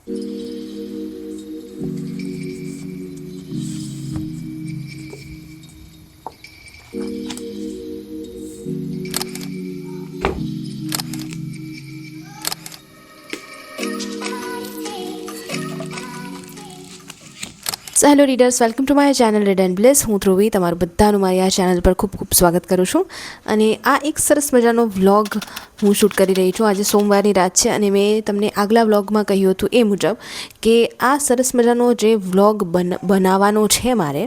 So hello readers, welcome to my channel Read and Bless. હું ધ્રુવી તમારું બધાનું મારી આ ચેનલ પર ખૂબ ખૂબ સ્વાગત કરું છું. અને આ એક સરસ મજાનો વ્લોગ હું શૂટ કરી રહી છું. આજે સોમવારની રાત છે અને મેં તમને આગલા વ્લોગમાં કહ્યું હતું એ મુજબ કે આ સરસ મજાનો જે વ્લોગ બનાવવાનો છે મારે,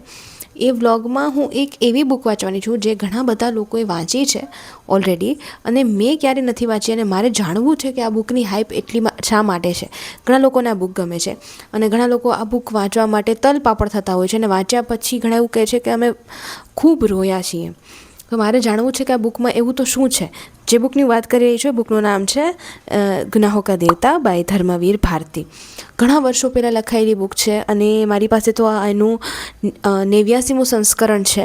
એ વ્લોગમાં હું એક એવી બુક વાંચવાની છું જે ઘણા બધા લોકોએ વાંચી છે ઓલરેડી, અને મેં ક્યારે નથી વાંચી. અને મારે જાણવું છે કે આ બુકની હાઇપ એટલી શા માટે છે. ઘણા લોકોને આ બુક ગમે છે અને ઘણા લોકો આ બુક વાંચવા માટે તલપાપડ થતા હોય છે, અને વાંચ્યા પછી ઘણા એવું કહે છે કે અમે ખૂબ રોયા છીએ. તો મારે જાણવું છે કે આ બુકમાં એવું તો શું છે. જે બુકની વાત કરી રહી છું, બુકનું નામ છે ગુનાહો કા દેવતા બાય ધર્મવીર ભારતી. ઘણા વર્ષો પહેલાં લખાયેલી બુક છે અને મારી પાસે તો આ એનું 89મું સંસ્કરણ છે.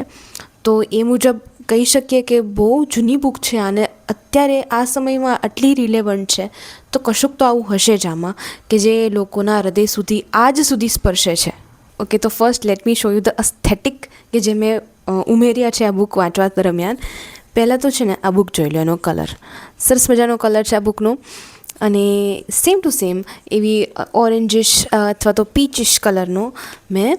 તો એ મુજબ કહી શકીએ કે બહુ જૂની બુક છે અને અત્યારે આ સમયમાં આટલી રિલેવન્ટ છે. તો કશુંક તો આવું હશે જ આમાં કે જે લોકોના હૃદય સુધી આજ સુધી સ્પર્શે છે. ઓકે, તો first let me show you the aesthetic કે જે મેં ઉમેર્યા છે આ બુક વાંચવા દરમિયાન. પહેલાં તો છે ને આ બુક જોઈ લો, એનો કલર સરસ મજાનો કલર છે આ બુકનો. અને સેમ ટુ સેમ એવી ઓરેન્જિશ અથવા તો પીચિશ કલરનો મેં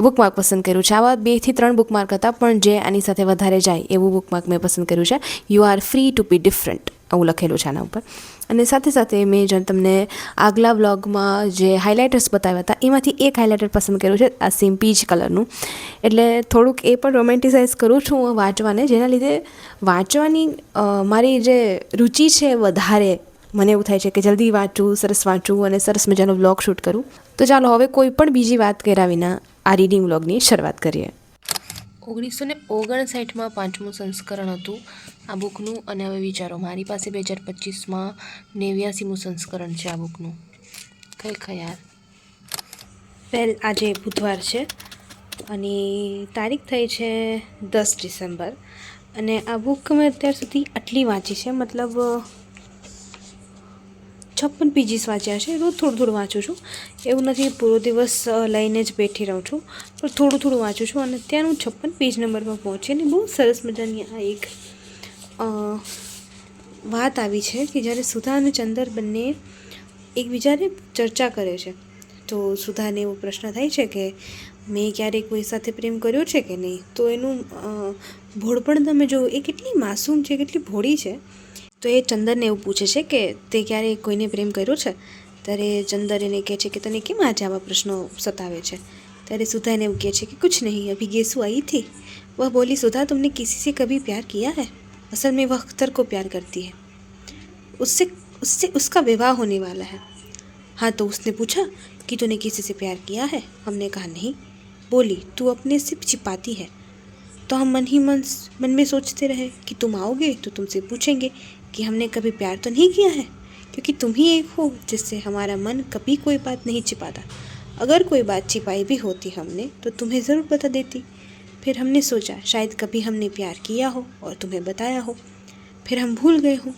બુકમાર્ક પસંદ કર્યું છે. આવા 2 થી 3 બુકમાર્ક હતા, પણ જે આની સાથે વધારે જાય એવું બુકમાર્ક મેં પસંદ કર્યું છે. You are free to be different, આવું લખેલું છે આના ઉપર. અને સાથે સાથે મેં જે તમને આગલા વ્લોગમાં જે હાઇલાઇટર્સ બતાવ્યા હતા એમાંથી એક હાઇલાઇટર પસંદ કર્યું છે, આ સેમ પીચ કલરનું. એટલે થોડુંક એ પણ રોમેન્ટિસાઇઝ કરું છું હું વાંચવાને, જેના લીધે વાંચવાની મારી જે રુચિ છે વધારે મને એવું થાય છે કે જલ્દી વાંચું, સરસ વાંચું અને સરસ મજાનો વ્લોગ શૂટ કરું. તો ચાલો હવે કોઈ પણ બીજી વાત કર્યા વિના આ રીડિંગ વ્લોગની શરૂઆત કરીએ. 1959માં 5મું સંસ્કરણ હતું આ બુકનું. અને હવે વિચારો, મારી પાસે 2025માં 89મું સંસ્કરણ છે આ બુકનું. ખરેખર યાર. આજે બુધવાર છે અને તારીખ થઈ છે 10 ડિસેમ્બર. અને આ બુક મેં અત્યાર સુધી આટલી વાંચી છે, મતલબ 56 પેજીસ વાંચ્યા છે. રોજ થોડું થોડું વાંચું છું, એવું નથી પૂરો દિવસ લઈને જ બેઠી રહું છું, પણ થોડું થોડું વાંચું છું. અને અત્યારે હું 56 પેજ નંબરમાં પહોંચી અને બહુ સરસ મજાની આ એક વાત આવી છે કે જ્યારે સુધા અને ચંદર બંને એકબીજાને ચર્ચા કરે છે. તો સુધાને એવો પ્રશ્ન થાય છે કે મેં ક્યારેય કોઈ સાથે પ્રેમ કર્યો છે કે નહીં. તો એનું ભોળપણ તમે જો, એ કેટલી માસૂમ છે, કેટલી ભોળી છે. તો એ ચંદરને એવું પૂછે છે કે તે ક્યારેય કોઈને પ્રેમ કર્યો છે. ત્યારે ચંદર એને કહે છે કે તને કેમ આજે આવા પ્રશ્નો સતાવે છે. ત્યારે સુધા એને એવું કહે છે કે कुछ नहीं, अभी गेसु आई थी, वह बोली सुधा तुमने किसी से कभी प्यार किया है. असल में वह अख्तर को प्यार करती है, उससे उसका विवाह होने वाला है. हाँ, तो उसने पूछा कि तूने किसी से प्यार किया है. हमने कहा नहीं. बोली तू अपने से छिपाती है. तो हम मन ही मन में सोचते रहे कि तुम आओगे तो तुमसे पूछेंगे कि हमने कभी प्यार तो नहीं किया है, क्योंकि तुम ही एक हो जिससे हमारा मन कभी कोई बात नहीं छिपाता. अगर कोई बात छिपाई भी होती हमने तो तुम्हें ज़रूर बता देती. फिर हमने सोचा शायद कभी हमने प्यार किया हो और तुम्हें बताया हो, फिर हम भूल गए हो.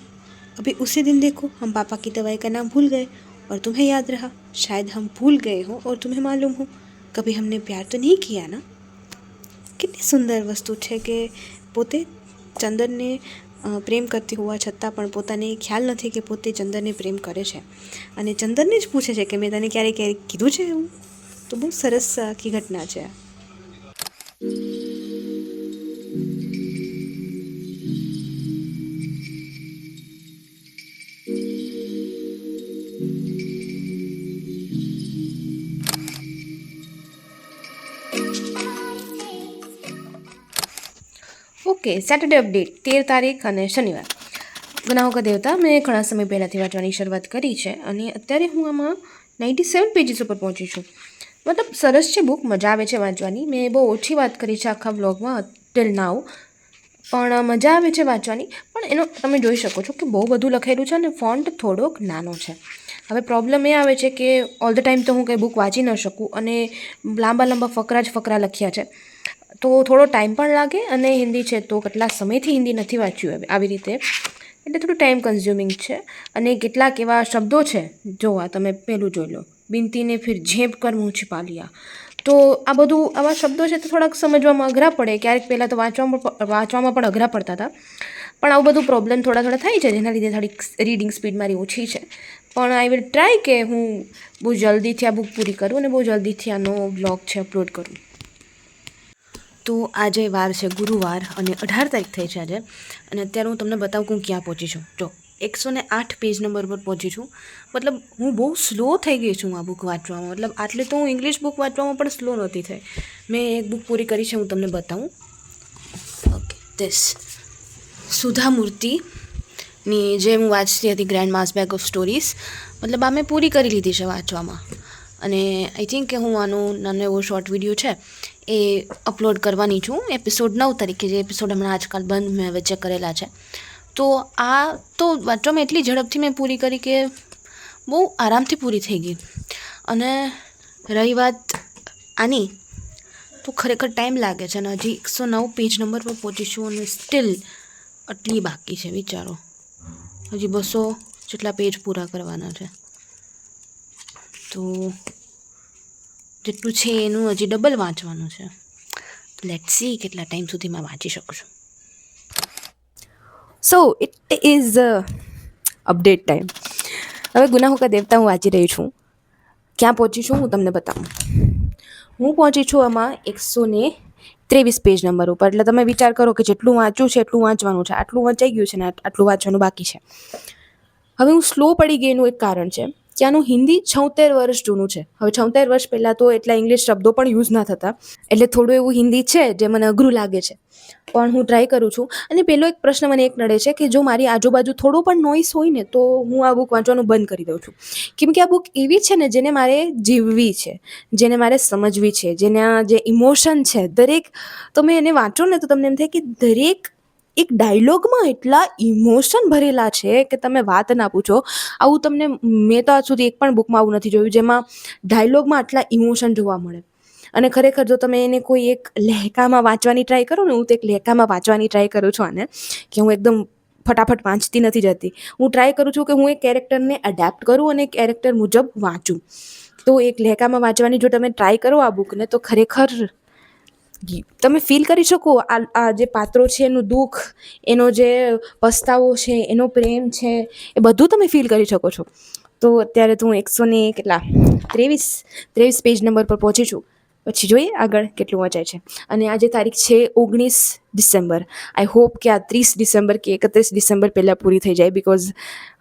अभी उसी दिन देखो हम पापा की दवाई का नाम भूल गए और तुम्हें याद रहा. शायद हम भूल गए हो और तुम्हें मालूम हो कभी हमने प्यार तो नहीं किया ना. કેટલી સુંદર વસ્તુ છે કે પોતે ચંદરને પ્રેમ કરતી હોવા છતાં પણ પોતાને ખ્યાલ નથી કે પોતે ચંદરને પ્રેમ કરે છે. અને ચંદરને જ પૂછે છે કે મેં તને ક્યારેય કીધું છે એવું. તો બહુ સરસ આખી ઘટના છે. ઓકે, સેટરડે અપડેટ 13 તારીખ અને શનિવાર. ગુનાહો કા દેવતા મેં ઘણા સમય પહેલાંથી વાંચવાની શરૂઆત કરી છે અને અત્યારે હું આમાં 97 પેજીસ ઉપર પહોંચી છું. મતલબ સરસ છે બુક, મજા આવે છે વાંચવાની. મેં બહુ ઓછી વાત કરી છે આખા બ્લોગમાં ટિલ નાઉ, પણ મજા આવે છે વાંચવાની. પણ એનો તમે જોઈ શકો છો કે બહુ બધું લખેલું છે અને ફોન્ટ થોડોક નાનો છે. હવે પ્રોબ્લેમ એ આવે છે કે ઓલ ધ ટાઈમ તો હું કંઈ બુક વાંચી ન શકું અને લાંબા ફકરા લખ્યા છે, તો થોડો ટાઈમ પણ લાગે. અને હિન્દી છે તો કેટલા સમયથી હિન્દી નથી વાંચ્યું આવી રીતે, એટલે થોડું ટાઈમ કન્ઝ્યુમિંગ છે. અને કેટલાક એવા શબ્દો છે, જો આ તમે પહેલું જોઈ લો, બિનતી ને ફિર ઝેપ કર મુँह छिपा लिया. તો આ બધું આવા શબ્દો છે તો થોડાક સમજવામાં અઘરા પડે, ક્યારેક પહેલાં તો વાંચવામાં પણ અઘરા પડતા હતા. પણ આવું બધું પ્રોબ્લેમ થોડા થાય છે, જેના લીધે થોડીક રીડિંગ સ્પીડ મારી ઓછી છે. પણ આઈ વિલ ટ્રાય કે હું બહુ જલ્દીથી આ બુક પૂરી કરું અને બહુ જલ્દીથી આનો વ્લોગ છે અપલોડ કરું. તો આજે વાર છે ગુરુવાર અને 18 તારીખ થઈ છે આજે. અને અત્યારે હું તમને બતાવું કે હું ક્યાં પહોંચી છું. જો 108 પેજ નંબર પર પહોંચી છું. મતલબ હું બહુ સ્લો થઈ ગઈ છું આ બુક વાંચવામાં. મતલબ આટલે તો હું ઇંગ્લિશ બુક વાંચવામાં પણ સ્લો નહોતી થઈ. મેં એક બુક પૂરી કરી છે, હું તમને બતાવું. ઓકે, ધીસ સુધા મૂર્તિની જે હું વાંચતી હતી, grandma's bag of stories. મતલબ આ મેં પૂરી કરી લીધી છે વાંચવામાં. અને આઈ થિંક કે હું આનો નાનો એવો શોર્ટ વિડીયો છે એ અપલોડ કરવાની છું એપિસોડ 9 તારીખે. જે એપિસોડ હમણાં આજકાલ બંધ મેં વચ્ચે કરેલા છે. તો આ તો વાંચવામાં એટલી ઝડપથી મેં પૂરી કરી કે બહુ આરામથી પૂરી થઈ ગઈ. અને રહી વાત આની, તો ખરેખર ટાઈમ લાગે છે. અને હજી 109 પેજ નંબર પર પહોંચી છું અને સ્ટીલ આટલી બાકી છે. વિચારો, હજી 200 જેટલા પેજ પૂરા કરવાના છે. તો જેટલું છે એનું હજી ડબલ વાંચવાનું છે. લેટ્સ સી કેટલા ટાઈમ સુધીમાં વાંચી શકું છું. So it is update time. હવે ગુનાહો કા દેવતા હું વાંચી રહી છું. ક્યાં પહોંચી છું હું તમને બતાવું. હું પહોંચી છું આમાં 123 પેજ નંબર ઉપર. એટલે તમે વિચાર કરો કે જેટલું વાંચ્યું છે એટલું વાંચવાનું છે. આટલું વાંચાઈ ગયું છે ને આટલું વાંચવાનું બાકી છે. હવે હું સ્લો પડી ગઈ એનું એક કારણ છે કે આનું હિન્દી 76 વર્ષ જૂનું છે. હવે 76 વર્ષ પહેલાં તો એટલા ઇંગ્લિશ શબ્દો પણ યુઝ ના થતા. એટલે થોડું એવું હિન્દી છે જે મને અઘરું લાગે છે. પણ હું ટ્રાય કરું છું. અને પહેલો એક પ્રશ્ન મને એક નડે છે કે જો મારી આજુબાજુ થોડો પણ નોઈસ હોય ને તો હું આ બુક વાંચવાનું બંધ કરી દઉં છું. કેમ કે આ બુક એવી છે ને જેને મારે જીવવી છે, જેને મારે સમજવી છે, જેના જે ઇમોશન છે દરેક, તમે એને વાંચો ને તો તમને એમ થાય કે દરેક એક ડાયલોગમાં એટલા ઇમોશન ભરેલા છે કે તમે વાત ના પૂછો. આવું તમને મેં તો આજ સુધી એક પણ બુકમાં આવું નથી જોયું જેમાં ડાયલોગમાં આટલા ઇમોશન જોવા મળે. અને ખરેખર જો તમે એને કોઈ એક લહેકામાં વાંચવાની ટ્રાય કરો ને, હું તો એક લહેકામાં વાંચવાની ટ્રાય કરું છું આને, કે હું એકદમ ફટાફટ વાંચતી નથી જતી. હું ટ્રાય કરું છું કે હું એક કેરેક્ટરને એડેપ્ટ કરું અને કેરેક્ટર મુજબ વાંચું. તો એક લહેકામાં વાંચવાની જો તમે ટ્રાય કરો આ બુકને તો ખરેખર તમે ફીલ કરી શકો આ જે પાત્રો છે એનું દુઃખ, એનો જે પસ્તાવો છે, એનો પ્રેમ છે, એ બધું તમે ફીલ કરી શકો છો. તો અત્યારે તો હું 123 પેજ નંબર પર પહોંચી છું. પછી જોઈએ આગળ કેટલું વચાય છે. અને આજે તારીખ છે 19 ડિસેમ્બર. આઈ હોપ કે આ 30 ડિસેમ્બર કે 31 ડિસેમ્બર પહેલાં પૂરી થઈ જાય. બિકોઝ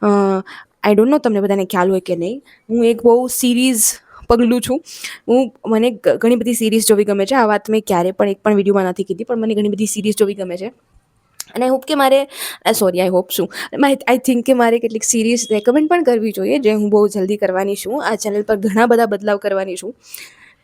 આઈ ડોન્ટ નો તમને બધાને ખ્યાલ હોય કે નહીં, હું એક બહુ સિરીઝ પગલું છું. મને ઘણી બધી સિરીઝ જોવી ગમે છે. આ વાત મેં ક્યારે પણ એક પણ વિડીયોમાં નથી કીધી, પણ મને ઘણી બધી સિરીઝ જોવી ગમે છે. અને આઈ હોપ કે આઈ હોપ છું આઈ થિંક કે મારે કેટલીક સિરીઝ રેકમેન્ડ પણ કરવી જોઈએ, જે હું બહુ જલ્દી કરવાની છું. આ ચેનલ પર ઘણા બધા બદલાવ કરવાની છું.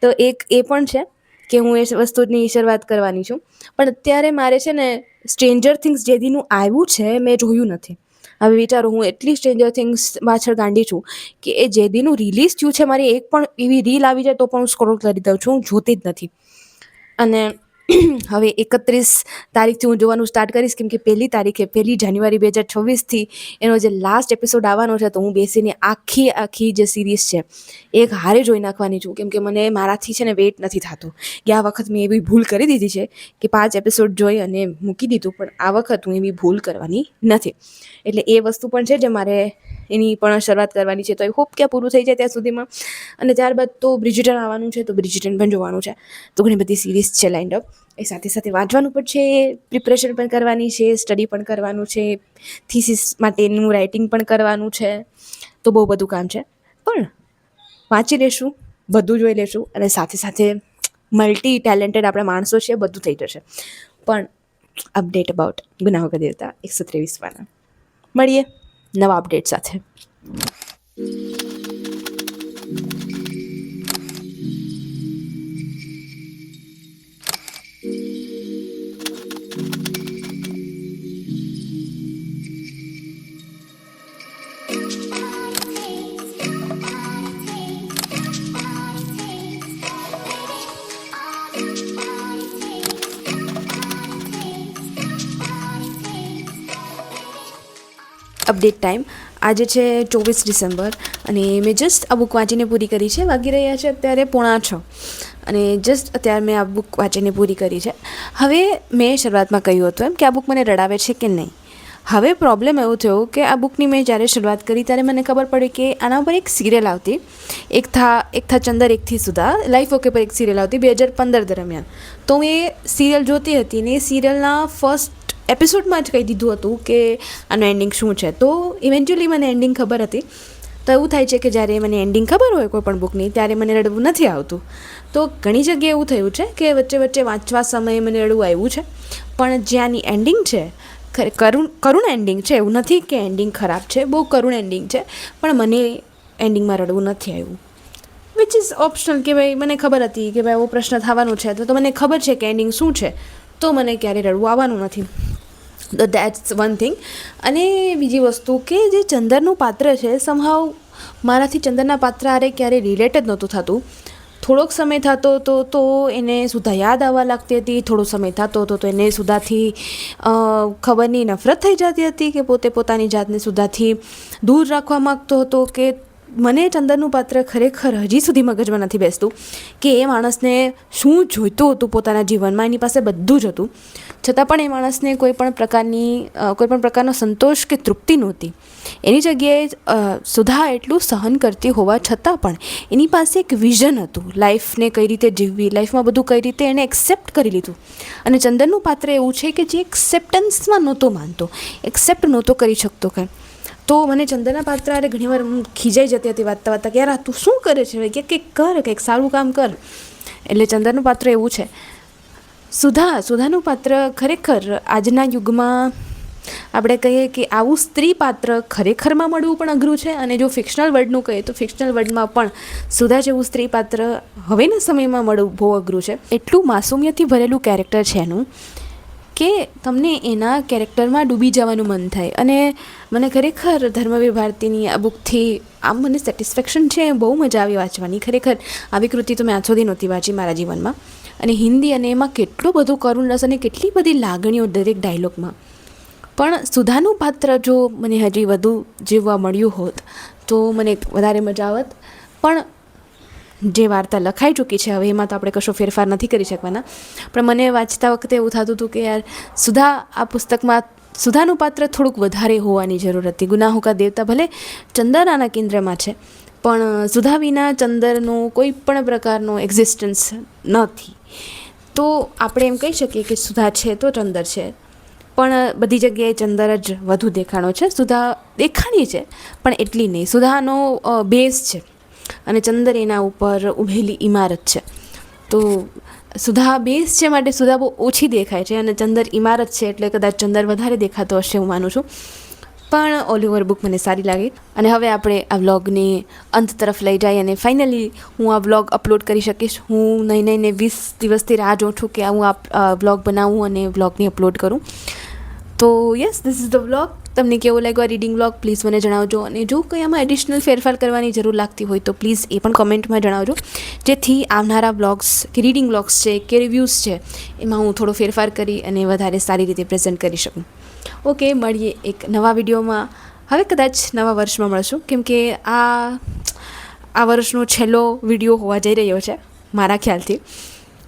તો એક એ પણ છે કે હું એ વસ્તુની શરૂઆત કરવાની છું. પણ અત્યારે મારે છે ને સ્ટ્રેન્જર થિંગ્સ જે દીનું આવ્યું છે મેં જોયું નથી. હવે વિચારો, હું એટલી સ્ટ્રેન્જર થિંગ્સ પાછળ ગાંડી છું કે એ જે દીનું રિલીઝ થયું છે મારી એક પણ એવી રીલ આવી જાય તો પણ હું સ્ક્રોલ કરી દઉં છું, હું જોતી જ નથી. અને હવે 31 તારીખથી હું જોવાનું સ્ટાર્ટ કરીશ. કેમ કે 1 તારીખે 1 જાન્યુઆરી 2026થી એનો જે લાસ્ટ એપિસોડ આવવાનો છે, તો હું બેસીને આખી જે સિરીઝ છે એક હારે જોઈ નાખવાની છું. કેમ કે મને મારાથી છે ને વેઇટ નથી થતું. ગયા વખત મેં એવી ભૂલ કરી દીધી છે કે 5 એપિસોડ જોઈ અને મૂકી દીધું, પણ આ વખત હું એવી ભૂલ કરવાની નથી. એટલે એ વસ્તુ પણ છે જે મારે એની પણ શરૂઆત કરવાની છે. તો આઈ હોપ કે આ પૂરું થઈ જાય ત્યાં સુધીમાં. અને ત્યારબાદ તો બ્રિજિટન આવવાનું છે, તો બ્રિજિટન પણ જોવાનું છે. તો ઘણી બધી સિરીઝ છે લાઇન્ડ અપ. એ સાથે સાથે વાંચવાનું પણ છે, પ્રિપરેશન પણ કરવાની છે, સ્ટડી પણ કરવાનું છે, થીસીસ માટેનું રાઇટિંગ પણ કરવાનું છે. તો બહુ બધું કામ છે. પણ વાંચી લેશું, બધું જોઈ લેશું અને સાથે સાથે મલ્ટી ટેલેન્ટેડ આપણે માણસો છે, બધું થઈ જશે. પણ અપડેટ અબાઉટ ગુનાહો કા દેવતા 123વાના મળીએ નવા અપડેટ સાથે. Update time. આજે છે 24 ડિસેમ્બર અને મેં જસ્ટ આ બુક વાંચીને પૂરી કરી છે. વાગી રહ્યા છે અત્યારે 5:45 અને જસ્ટ અત્યારે મેં આ બુક વાંચીને પૂરી કરી છે. હવે મેં શરૂઆતમાં કહ્યું હતું એમ કે આ બુક મને રડાવે છે કે નહીં. હવે પ્રોબ્લેમ એવું થયો કે આ બુકની મેં જ્યારે શરૂઆત કરી ત્યારે મને ખબર પડી કે આના પર એક સિરિયલ આવતી, એક થા ચંદર એકથી સુધા, લાઈફ ઓકે પર એક સિરિયલ આવતી 2015 દરમિયાન. તો મેં એ સિરિયલ જોતી હતી ને એ સિરિયલના ફર્સ્ટ એપિસોડમાં જ કહી દીધું હતું કે આનું એન્ડિંગ શું છે. તો ઇવેન્ચ્યુઅલી મને એન્ડિંગ ખબર હતી. તો એવું થાય છે કે જ્યારે મને એન્ડિંગ ખબર હોય કોઈ પણ બુકની ત્યારે મને રડવું નથી આવતું. તો ઘણી જગ્યાએ એવું થયું છે કે વચ્ચે વાંચવા સમયે મને રડવું આવ્યું છે, પણ જ્યાંની એન્ડિંગ છે કરુણ એન્ડિંગ છે. એવું નથી કે એન્ડિંગ ખરાબ છે, બહુ કરુણ એન્ડિંગ છે, પણ મને એન્ડિંગમાં રડવું નથી આવ્યું. વિચ ઇઝ ઓપ્શનલ કે ભાઈ મને ખબર હતી કે ભાઈ એવો પ્રશ્ન થવાનો છે, તો મને ખબર છે કે એન્ડિંગ શું છે, તો મને ક્યારેય રડવું આવવાનું નથી. તો દેટ્સ વન થિંગ. અને બીજી વસ્તુ કે જે ચંદરનું પાત્ર છે સમહાવ મારાથી ચંદરના પાત્ર આરે ક્યારેય રિલેટ જ નહોતું થતું. થોડોક સમય થતો હતો તો એને સુધા યાદ આવવા લાગતી હતી, થોડો સમય થતો હતો તો એને સુધાથી ખબરની નફરત થઈ જતી હતી કે પોતે પોતાની જાતને સુધાથી દૂર રાખવા માગતો હતો. કે મને ચંદરનું પાત્ર ખરેખર હજી સુધી મગજમાં નથી બેસતું કે એ માણસને શું જોઈતું હતું પોતાના જીવનમાં. એની પાસે બધું જ હતું, છતાં પણ એ માણસને કોઈ પણ પ્રકારનો સંતોષ કે તૃપ્તિ નહોતી. એની જગ્યાએ સુધા એટલું સહન કરતી હોવા છતાં પણ એની પાસે એક વિઝન હતું લાઈફને કઈ રીતે જીવવી, લાઈફમાં બધું કઈ રીતે એણે એક્સેપ્ટ કરી લીધું. અને ચંદરનું પાત્ર એવું છે કે જે એક્સેપ્ટન્સમાં નહોતો માનતો, એક્સેપ્ટ નહોતો કરી શકતો કંઈ. તો મને ચંદરના પાત્ર અરે ઘણીવાર ખીજાઈ જતી હતી વાંચતા કે યાર તું શું કરે છે, કંઈક કર, કંઈક સારું કામ કર. એટલે ચંદરનું પાત્ર એવું છે. સુધાનું પાત્ર ખરેખર આજના યુગમાં આપણે કહીએ કે આવું સ્ત્રી પાત્ર ખરેખરમાં મળવું પણ અઘરું છે. અને જો ફિક્શનલ વર્લ્ડનું કહીએ તો ફિક્શનલ વર્લ્ડમાં પણ સુધા જેવું સ્ત્રી પાત્ર હવેના સમયમાં મળવું બહુ અઘરું છે. એટલું માસુમિયતથી ભરેલું કેરેક્ટર છે એનું કે તમને એના કેરેક્ટરમાં ડૂબી જવાનું મન થાય. અને મને ખરેખર ધર્મવીર ભારતીની આ બુકથી આમ મને સેટિસ્ફેક્શન છે, બહુ મજા આવી વાંચવાની. ખરેખર આવી કૃતિ તો મેં આજ સુધી નહોતી વાંચી મારા જીવનમાં. અને હિન્દી, અને એમાં કેટલું બધું કરુણ રસ અને કેટલી બધી લાગણીઓ દરેક ડાયલોગમાં. પણ સુધાનું પાત્ર જો મને હજી વધુ જીવવા મળ્યું હોત તો મને વધારે મજા આવત. પણ જે વાર્તા લખાઈ ચૂકી છે હવે એમાં તો આપણે કશો ફેરફાર નથી કરી શકવાના. પણ મને વાંચતા વખતે એવું થતું હતું કે યાર આ પુસ્તકમાં સુધાનું પાત્ર થોડુંક વધારે હોવાની જરૂર હતી. ગુનાહો કા દેવતા ભલે ચંદર આના કેન્દ્રમાં છે, પણ સુધા વિના ચંદરનો કોઈ પણ પ્રકારનો એક્ઝિસ્ટન્સ નથી. તો આપણે એમ કહી શકીએ કે સુધા છે તો ચંદર છે, પણ બધી જગ્યાએ ચંદર જ વધુ દેખાણો છે. સુધા દેખાણી છે પણ એટલી નહીં. સુધાનો બેઝ છે અને ચંદર એના ઉપર ઊભેલી ઇમારત છે. તો સુધા બેઝ છે માટે સુધા બહુ ઓછી દેખાય છે અને ચંદર ઇમારત છે એટલે કદાચ ચંદર વધારે દેખાતો હશે, હું માનું છું. પણ ઓલ ઓવર બુક મને સારી લાગી. અને હવે આપણે આ વ્લોગને અંત તરફ લઈ જઈએ અને ફાઇનલી હું આ વ્લોગ અપલોડ કરી શકીશ. હું નહીં 20 દિવસથી રાહ જોઉં છું કે હું આ વ્લોગ બનાવું અને વ્લોગને અપલોડ કરું. તો yes, this is the vlog. તમને કેવો લાગ્યો આ રીડિંગ વ્લોગ પ્લીઝ મને જણાવજો. અને જો કંઈ આમાં એડિશનલ ફેરફાર કરવાની જરૂર લાગતી હોય તો પ્લીઝ એ પણ કોમેન્ટમાં જણાવજો, જેથી આવનારા વ્લોગ્સ કે રીડિંગ વ્લોગ્સ છે કે રિવ્યૂઝ છે એમાં હું થોડો ફેરફાર કરી અને વધારે સારી રીતે પ્રેઝન્ટ કરી શકું. ઓકે, મળીએ એક નવા વિડીયોમાં. હવે કદાચ નવા વર્ષમાં મળશું, કેમ કે આ વર્ષનો છેલ્લો વિડીયો હોવા જઈ રહ્યો છે મારા ખ્યાલથી.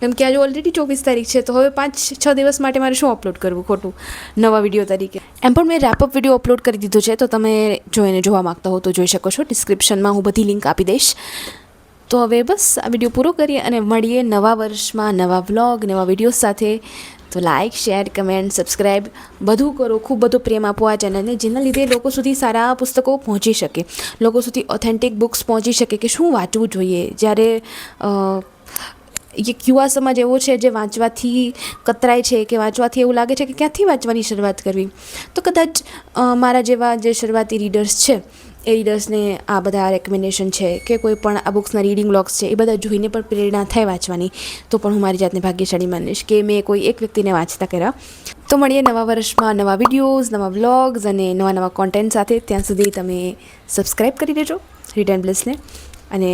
કેમ કે આજે ઓલરેડી 24 તારીખ છે, તો હવે 5-6 દિવસ માટે મારે શું અપલોડ કરવું ખોટું નવા વિડીયો તરીકે. એમ પણ મેં રેપઅપ વિડીયો અપલોડ કરી દીધો છે, તો તમે જોવા માગતા હો તો જોઈ શકો છો. ડિસ્ક્રિપ્શનમાં હું બધી લિંક આપી દઈશ. તો હવે બસ આ વિડીયો પૂરો કરીએ અને મળીએ નવા વર્ષમાં નવા વ્લોગ, નવા વિડીયો સાથે. તો લાઇક, શેર, કમેન્ટ, સબસ્ક્રાઈબ બધું કરો. ખૂબ બધો પ્રેમ આપો આ ચેનલને, જેના લીધે લોકો સુધી સારા પુસ્તકો પહોંચી શકે, લોકો સુધી ઓથેન્ટિક બુક્સ પહોંચી શકે કે શું વાંચવું જોઈએ. જ્યારે એક યુવા સમાજ એવો છે જે વાંચવાથી કતરાય છે કે વાંચવાથી એવું લાગે છે કે ક્યાંથી વાંચવાની શરૂઆત કરવી. તો કદાચ મારા જેવા જે શરૂઆતી રીડર્સ છે એ રીડર્સને આ બધા રેકમેન્ડેશન છે કે કોઈ પણ આ બુક્સના રીડિંગ વ્લોગ્સ છે એ બધા જોઈને પણ પ્રેરણા થાય વાંચવાની, તો પણ હું મારી જાતને ભાગ્યશાળી માનીશ કે મેં કોઈ એક વ્યક્તિને વાંચતા કર્યા. તો મળીએ નવા વર્ષમાં નવા વિડીયોઝ, નવા વ્લોગ્સ અને નવા કોન્ટેન્ટ સાથે. ત્યાં સુધી તમે સબસ્ક્રાઈબ કરી દેજો રીડ એન્ડ બ્લેસને. અને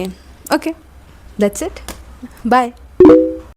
ઓકે, દેટ્સ ઇટ. બાય.